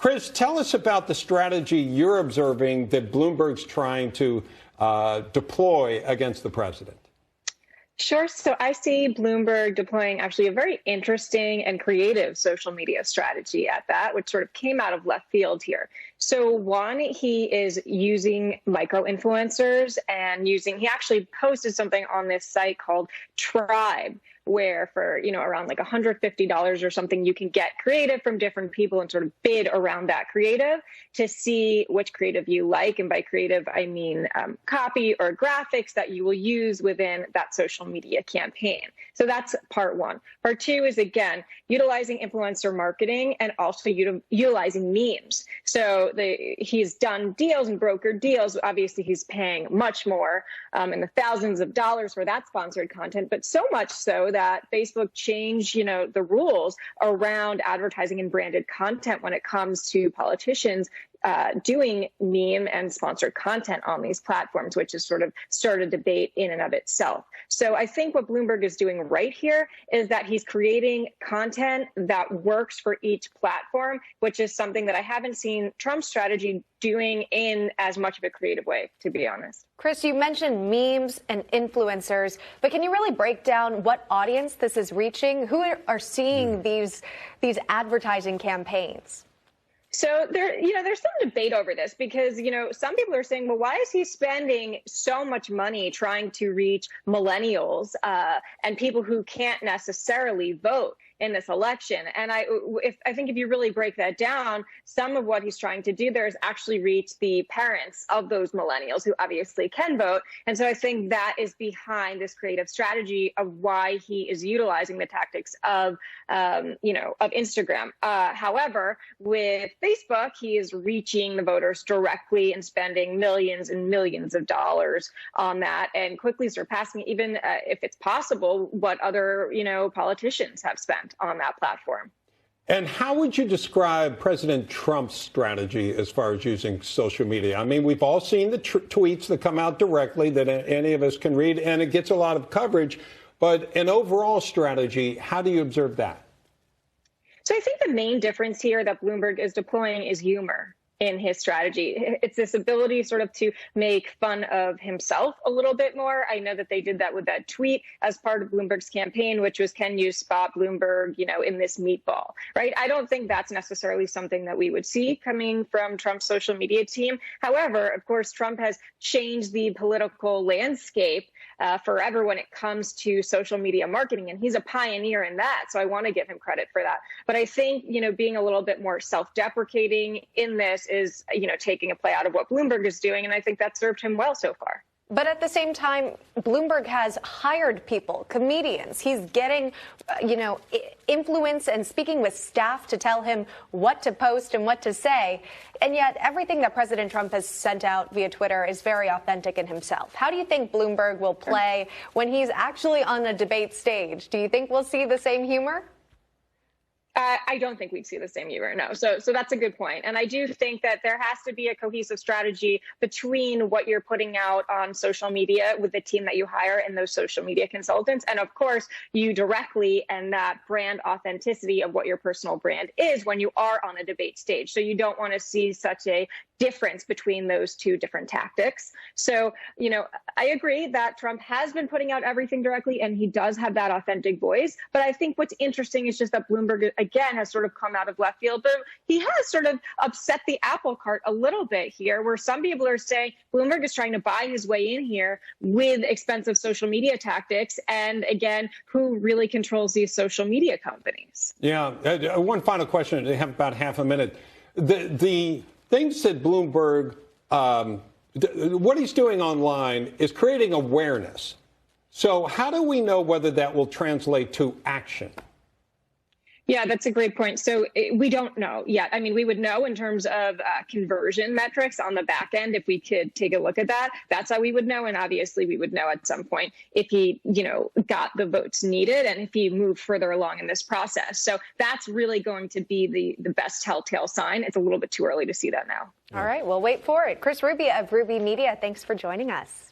Chris, tell us about the strategy you're observing that Bloomberg's trying to deploy against the president. Sure. So I see Bloomberg deploying actually a very interesting and creative social media strategy at that, which sort of came out of left field here. So one, he is using micro-influencers and he actually posted something on this site called Tribe, where for, around like $150 or something, you can get creative from different people and sort of bid around that creative to see which creative you like. And by creative, I mean copy or graphics that you will use within that social media campaign. So that's part one. Part two is, again, utilizing influencer marketing and also utilizing memes. So he's done deals and brokered deals. Obviously, he's paying much more in the thousands of dollars for that sponsored content, but so much so that Facebook changed, the rules around advertising and branded content when it comes to politicians doing meme and sponsored content on these platforms, which has sort of started a debate in and of itself. So I think what Bloomberg is doing right here is that he's creating content that works for each platform, which is something that I haven't seen Trump's strategy doing in as much of a creative way, to be honest. Chris, you mentioned memes and influencers, but can you really break down what audience this is reaching? Who are seeing these advertising campaigns? So there's some debate over this because, some people are saying, well, why is he spending so much money trying to reach millennials and people who can't necessarily vote in this election? And I think if you really break that down, some of what he's trying to do there is actually reach the parents of those millennials who obviously can vote. And so I think that is behind this creative strategy of why he is utilizing the tactics of Instagram. However, with Facebook, he is reaching the voters directly and spending millions and millions of dollars on that and quickly surpassing, even if it's possible, what other, politicians have spent on that platform. And how would you describe President Trump's strategy as far as using social media? I mean, we've all seen the tweets that come out directly that any of us can read, and it gets a lot of coverage. But an overall strategy, how do you observe that? So I think the main difference here that Bloomberg is deploying is humor in his strategy. It's this ability sort of to make fun of himself a little bit more. I know that they did that with that tweet as part of Bloomberg's campaign, which was, can you spot Bloomberg, in this meatball, right? I don't think that's necessarily something that we would see coming from Trump's social media team. However, of course, Trump has changed the political landscape forever when it comes to social media marketing, and he's a pioneer in that. So I want to give him credit for that. But I think, being a little bit more self-deprecating in this is, taking a play out of what Bloomberg is doing. And I think that served him well so far. But at the same time, Bloomberg has hired people, comedians. He's getting, influence and speaking with staff to tell him what to post and what to say. And yet everything that President Trump has sent out via Twitter is very authentic in himself. How do you think Bloomberg will play when he's actually on a debate stage? Do you think we'll see the same humor? I don't think we'd see the same humor, no. So that's a good point. And I do think that there has to be a cohesive strategy between what you're putting out on social media with the team that you hire and those social media consultants. And of course, you directly and that brand authenticity of what your personal brand is when you are on a debate stage. So you don't want to see such a difference between those two different tactics. So, I agree that Trump has been putting out everything directly and he does have that authentic voice. But I think what's interesting is just that Bloomberg, again, has sort of come out of left field, but he has sort of upset the apple cart a little bit here, where some people are saying Bloomberg is trying to buy his way in here with expensive social media tactics. And again, who really controls these social media companies? Yeah. One final question. I have about half a minute. The things that Bloomberg, what he's doing online is creating awareness. So how do we know whether that will translate to action? Yeah, that's a great point. So we don't know yet. I mean, we would know in terms of conversion metrics on the back end if we could take a look at that. That's how we would know. And obviously, we would know at some point if he, got the votes needed and if he moved further along in this process. So that's really going to be the best telltale sign. It's a little bit too early to see that now. All right, we'll wait for it. Chris Ruby of Ruby Media, thanks for joining us.